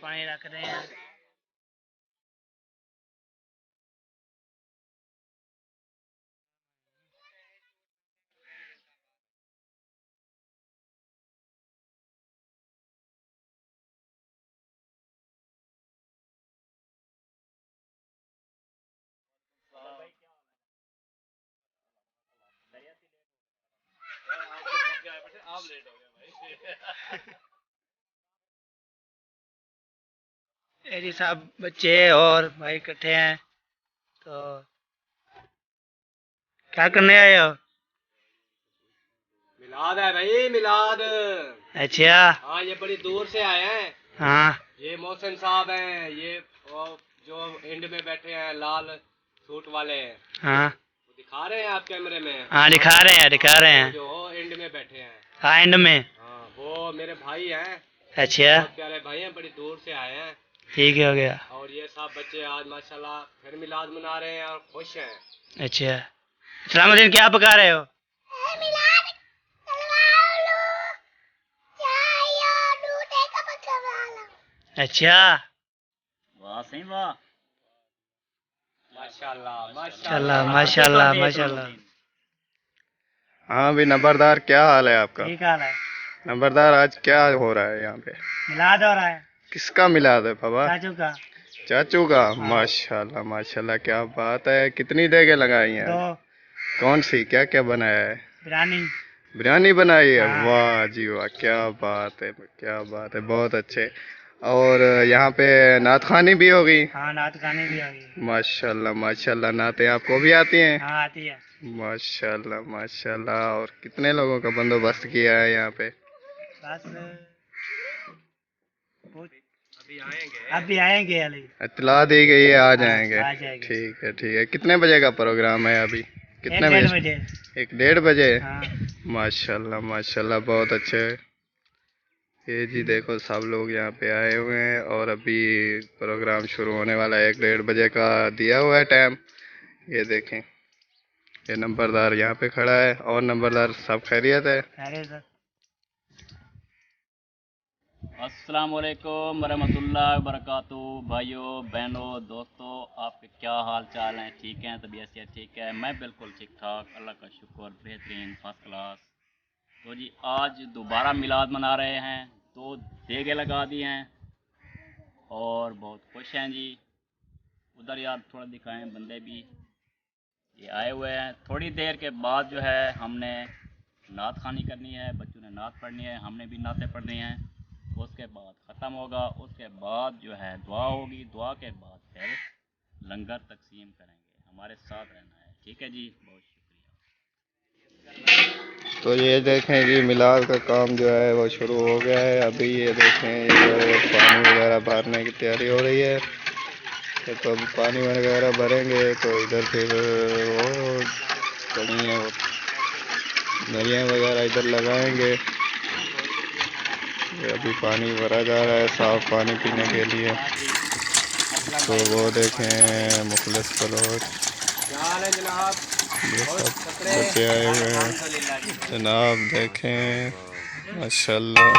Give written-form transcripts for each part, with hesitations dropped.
पानी रख रहे हैं। आप लेट हो गए भाई। ये सब बच्चे और भाई इकट्ठे हैं, तो क्या करने आए हो? मिलाद है भाई, मिलाद। अच्छा। हाँ, ये बड़ी दूर से आए हैं। हाँ ये मोहसिन साहब हैं, ये वो जो एंड में बैठे हैं लाल सूट वाले, हाँ वो दिखा रहे हैं आप कैमरे में। हाँ, दिखा रहे हैं, दिखा रहे हैं। जो एंड में बैठे हैं, हाँ, एंड में। हाँ, वो मेरे भाई हैं। अच्छा, बहुत प्यारे भाई हैं, बड़ी दूर से आए हैं। ठीक हो गया। और ये सब बच्चे आज माशाल्लाह फिर मिलाद मना रहे हैं और खुश हैं। अच्छा, सलामुद्दीन क्या पका रहे हो? अच्छा, वाह सही वाह, माशाल्लाह माशाल्लाह माशाल्लाह माशाल्लाह माशाल्लाह। हाँ भी नंबरदार, क्या हाल है आपका? ठीक हाल है। नंबरदार, आज क्या हो रहा है यहाँ पे? मिलाद हो रहा है किसका मिलाद है बाबा? चाचू का। चाचू का? हाँ। माशाल्लाह माशाल्लाह, क्या बात है। कितनी देगे लगाई हैं? तो कौन सी, क्या क्या बनाया है? बिरयानी। बिरयानी बनाई है? हाँ। वाह जी वाह, क्या बात है, क्या बात है, बहुत अच्छे। और यहाँ पे नात खानी भी होगी? हाँ, नात खानी भी होगी। माशाल्लाह माशाल्लाह, नाते आपको भी आती हैं? हाँ, आती है। माशाल्लाह माशाल्लाह। और कितने लोगों का बंदोबस्त किया है यहाँ पे? बस अभी आएंगे। अभी आएंगे अली। इत्तला दी गई है, आ हाँ, जाएंगे। आ जाएंगे। ठीक है ठीक है। कितने बजे का प्रोग्राम है अभी? कितने 1-1:30 बजे? बजे। 1-1:30 बजे? हाँ। माशाल्लाह माशाल्लाह, बहुत अच्छे। ये जी देखो, सब लोग यहाँ पे आए हुए हैं और अभी प्रोग्राम शुरू होने वाला है। 1-1:30 बजे का दिया हुआ है टाइम। ये देखें, ये नंबरदार यहाँ पे खड़ा है। और नंबरदार, सब खैरियत है? अरे सर, अस्सलाम वालेकुम वरहमतुल्लाहि वबरकातुहू। भाइयों बहनों दोस्तों, आपके क्या हाल चाल हैं? ठीक हैं? तबीयत से ठीक है? मैं बिल्कुल ठीक ठाक, अल्लाह का शुक्र, बेहतरीन, फर्स्ट क्लास। तो जी आज दोबारा मिलाद मना रहे हैं, 2 देगे लगा दिए हैं और बहुत खुश हैं जी। उधर यार थोड़ा दिखाएं, बंदे भी ये आए हुए हैं। थोड़ी देर के बाद जो है हमने नात खानी करनी है, बच्चों ने नात पढ़नी है, हमने भी नातें पढ़नी हैं। उसके बाद ख़त्म होगा, उसके बाद जो है दुआ होगी, दुआ के बाद फिर लंगर तकसीम करेंगे। हमारे साथ रहना है, ठीक है जी? बहुत शुक्रिया। तो ये देखें जी, मिलाद का काम जो है वो शुरू हो गया है। अभी ये देखें, ये पानी वगैरह भरने की तैयारी हो रही है। तो अभी पानी वगैरह भरेंगे तो इधर फिर वो कहीं है, वो नलियाँ वगैरह इधर लगाएंगे। ये अभी पानी भरा जा रहा है, साफ़ पानी पीने के लिए। तो वो देखें, मुखलिस फलोट, जनाब, ये सब बच्चे आए हुए हैं। जनाब देखें, माशाल्लाह,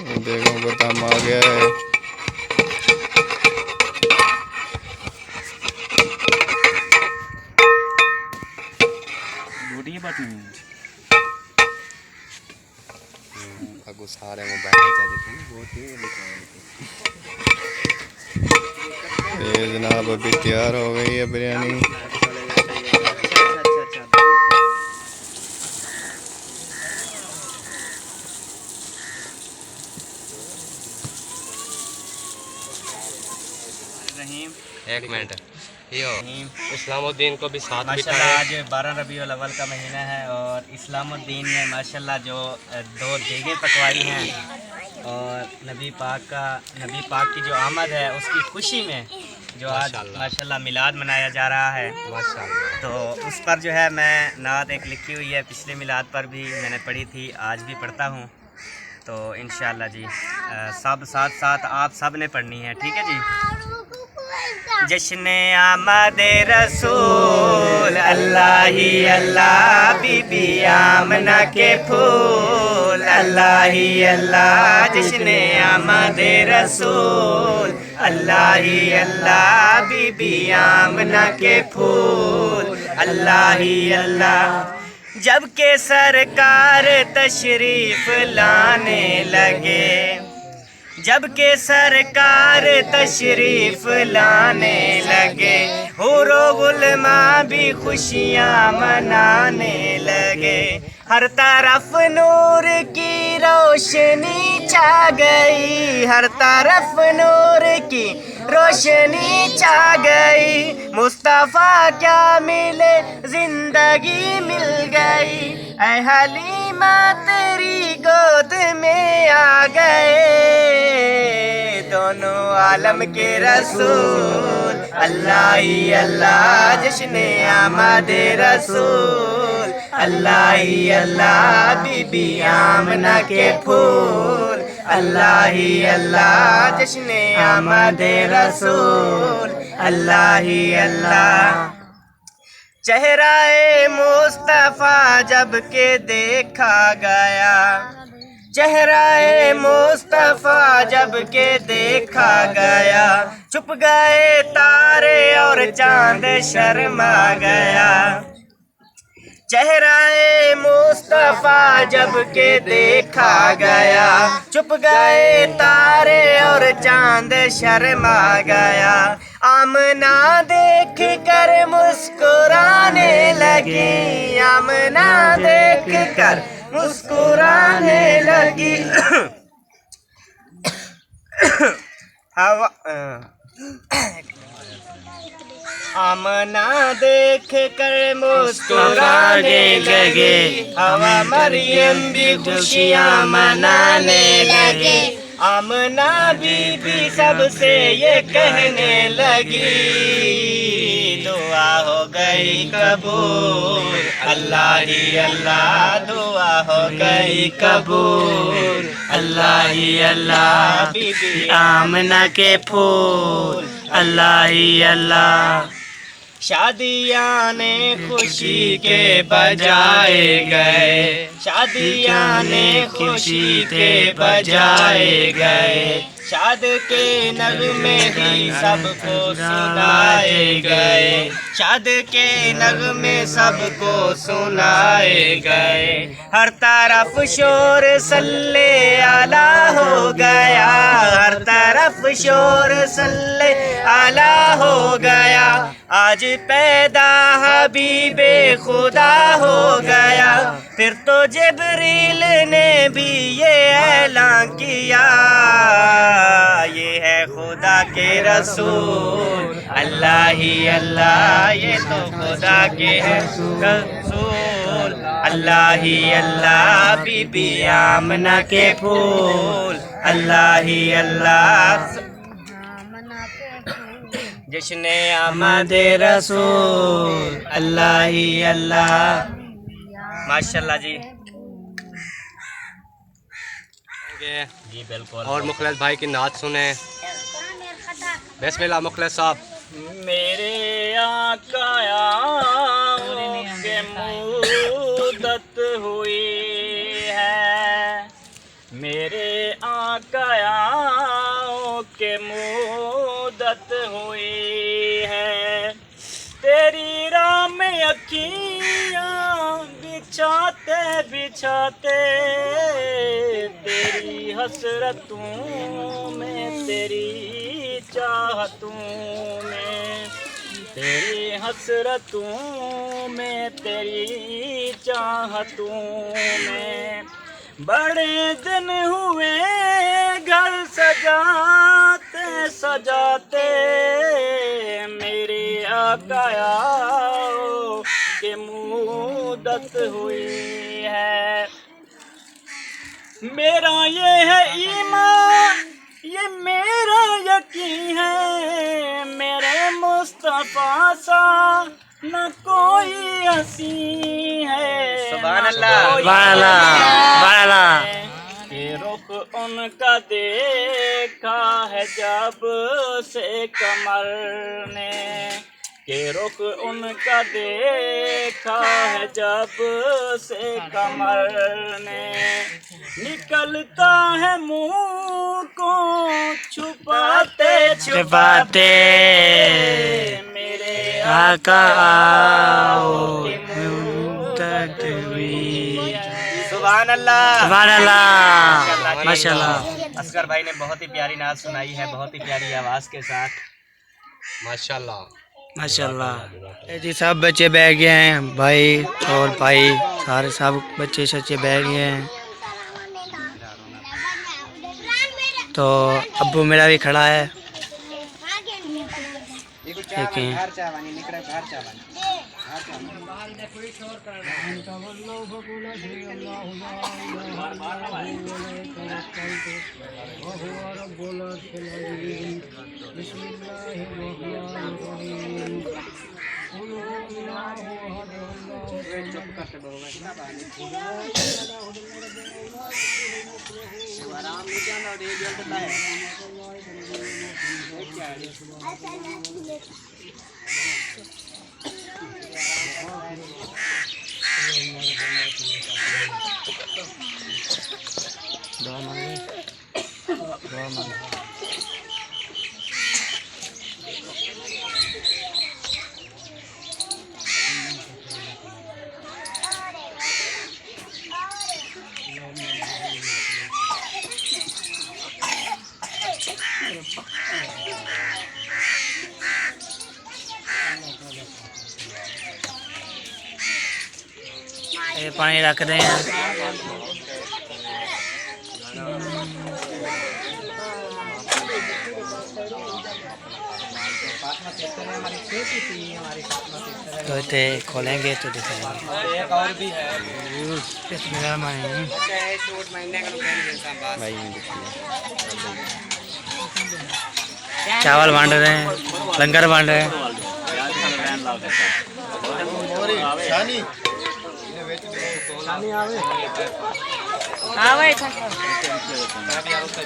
ये देखो गोदाम आ गया है। बूढ़ी बात नहीं है। अगो सारे मोबाइल चलते हैं बहुत ही। ये जनाब अभी तैयार हो गई है बिरयानी। एक मिनट, यो इस्लामुद्दीन को भी साथ माशाल्लाह बिठाएं। आज 12 रबीउल अव्वल का महीना है और इस्लामुद्दीन ने माशाल्लाह जो 2 देगें पकवाई हैं और नबी पाक की जो आमद है उसकी खुशी में जो आज माशाल्लाह मिलाद मनाया जा रहा है। माशाल्लाह। तो उस पर जो है मैं नात एक लिखी हुई है, पिछले मिलाद पर भी मैंने पढ़ी थी, आज भी पढ़ता हूँ। तो इंशाल्लाह जी सब साथ साथ आप सब ने पढ़नी है, ठीक है जी? जश्न आमद रसूल, अल्लाह ही अल्लाह, बीबी आमना के फूल, अल्लाह ही अल्लाह, जश्न आमद रसूल, अल्लाह ही अल्लाह, बीबी आमना के फूल, अल्लाह ही अल्लाह। जब के सरकार तशरीफ लाने लगे, जब के सरकार तशरीफ लाने लगे, हुरो गुलमा भी खुशियाँ मनाने लगे। हर तरफ नूर की रोशनी छा गई, हर तरफ नूर की रोशनी छा गई। मुस्तफ़ा क्या मिले जिंदगी मिल गई, ऐ हलीमा तेरी गोद में आ गए दोनों आलम के रसूल, अल्लाह ही अल्लाह, जश्न आमद रसूल, अल्लाह ही अल्लाह, बीबी आमना के फूल, अल्लाह ही अल्लाह, जश्न आमद रसूल, अल्लाह ही अल्लाह। चेहराए मुस्तफ़ा जब के देखा गया, चेहराए मुस्तफ़ा जब के देखा गया, छुप गए तारे और चांद शर्मा गया। चेहराए मुस्तफ़ा जब के देखा गया, छुप गए तारे और चांद शर्मा गया। आमना देख कर मुस्कुराने लगी, आमना देख कर मुस्कुराने लगी। हवा आमना देख कर मुस्कुराने लगे, हवा मरियम भी खुशियाँ मनाने लगे। आमना बीबी सबसे ये कहने लगी, दुआ हो गई कबूल, अल्लाह ही अल्लाह, दुआ हो गई कबूल, अल्लाह ही अल्लाह, बीबी आमना के फूल, अल्लाह ही अल्लाह। शादियाँ ने खुशी के बजाए गए, शादियाँ ने खुशी के बजाए गए। शाद के नगमे भी सबको सुनाए गए, शाद के नगमे सबको सुनाए गए। हर तरफ शोर सल्ले आला हो गया, हर तरफ शोर सल्ले आला हो गया। आज पैदा हबीबे खुदा हो गया, फिर तो जिब्रील ने भी ये ऐलान किया, ये है खुदा के रसूल, अल्लाह ही अल्लाह, ये तो खुदा के रसूल, अल्लाह ही अल्लाह, बीबी आमना के फूल, अल्लाह ही अल्लाह, जश्न आमद रसूल, अल्लाह ही अल्लाह। माशाल्लाह जी जी बिल्कुल। और मुखलिस भाई की नात सुने। बिस्मिल्लाह मुखलिस साहब। मेरे आका के मुद्दत हुई है, मेरे आका के मुद्दत हुई है। तेरी राह में अखियाँ बिछाते बिछाते, तेरी हसरतों में, तेरी चाहतों में, तेरी हसरतों में, तेरी चाहतों में। बड़े दिन हुए घर सजाते सजाते, मेरे आका के मुद्दत हुई है। मेरा ये है ईमान, ये मेरा यकीन है, मेरे मुस्तफ़ा सा न कोई हसी है। सुभान अल्लाह, सुभान अल्लाह, सुभान अल्लाह। के रुख उनका देखा है जब से कमर ने, के रुख उनका देखा है जब से कमर ने, निकलता है मुंह को छुपाते छुपाते मेरे आका आओ सुभान अल्लाह, सुभान अल्लाह, माशाल्लाह। असगर भाई ने बहुत ही प्यारी नात सुनाई है, बहुत ही प्यारी आवाज़ के साथ। माशाल्लाह माशाल्लाह। जी सब बच्चे बैठ गए हैं, भाई और भाई सारे सब बच्चे सच्चे बैठ गए हैं। तो अब्बू मेरा भी खड़ा है, देखें। ये पानी रख रहे हैं। तो इतने खोलेंगे तो दिखाएंगे। एक और भी है चावल बांट रहे हैं, लंगर बांट रहे हैं।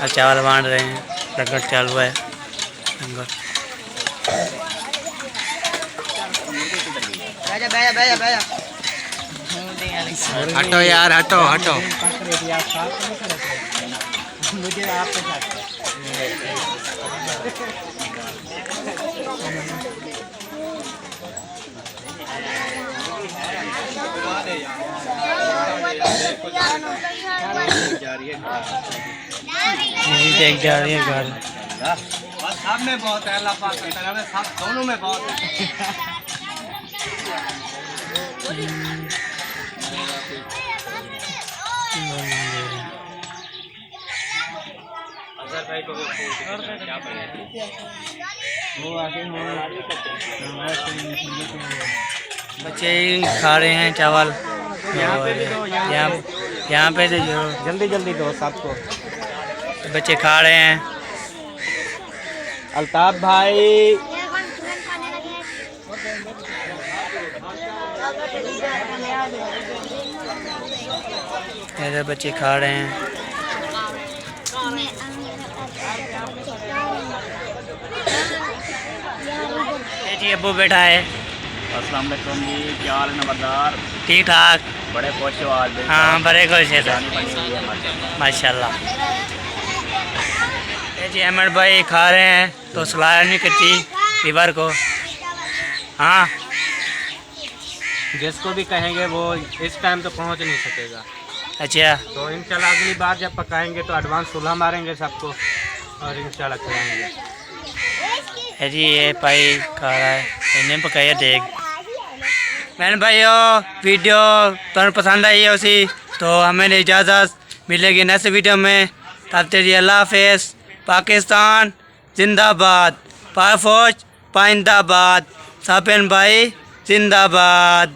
अब चावल बांट रहे हैं, लंगर चालू है। लंगर हटो यार, हटो हटो। मुझे आपके साथ देख जा रही है घर। बस सब में बहुत है, अल्लाह पाक की तरफ है, सब दोनों में बहुत है। भाई को क्या बच्चे खा रहे हैं चावल। यहाँ पे जो जल्दी जल्दी दो सबको। बच्चे खा रहे हैं। अल्ताफ भाई ऐसे बच्चे खा रहे हैं। जी अब्बू बैठा है। अस्सलाम वालेकुम जी, क्या हाल है नंबरदार? ठीक ठाक। बड़े खुश हो आज? हाँ बड़े खुश है सर, बनी हुई है माशाल्लाह। जी अहमद भाई खा रहे हैं तो सलाह नहीं करती फीवर को। हाँ जिसको भी कहेंगे वो इस टाइम तो पहुंच नहीं सकेगा। अच्छा तो इंशाल्लाह अगली बार जब पकाएंगे तो एडवांस सुलह मारेंगे सबको और इंशाल्लाह खिलाएंगे। है जी ये भाई खा रहा है, इन्हें पकाया देख। मैंने भाइयों वीडियो तुम्हें पसंद आई है उसी तो हमें इजाज़त मिलेगी नेक्स्ट वीडियो में। तब तक जी अल्लाह हाफ़िज़। पाकिस्तान जिंदाबाद, पाक फौज पाइंदाबाद, सापिन भाई जिंदाबाद।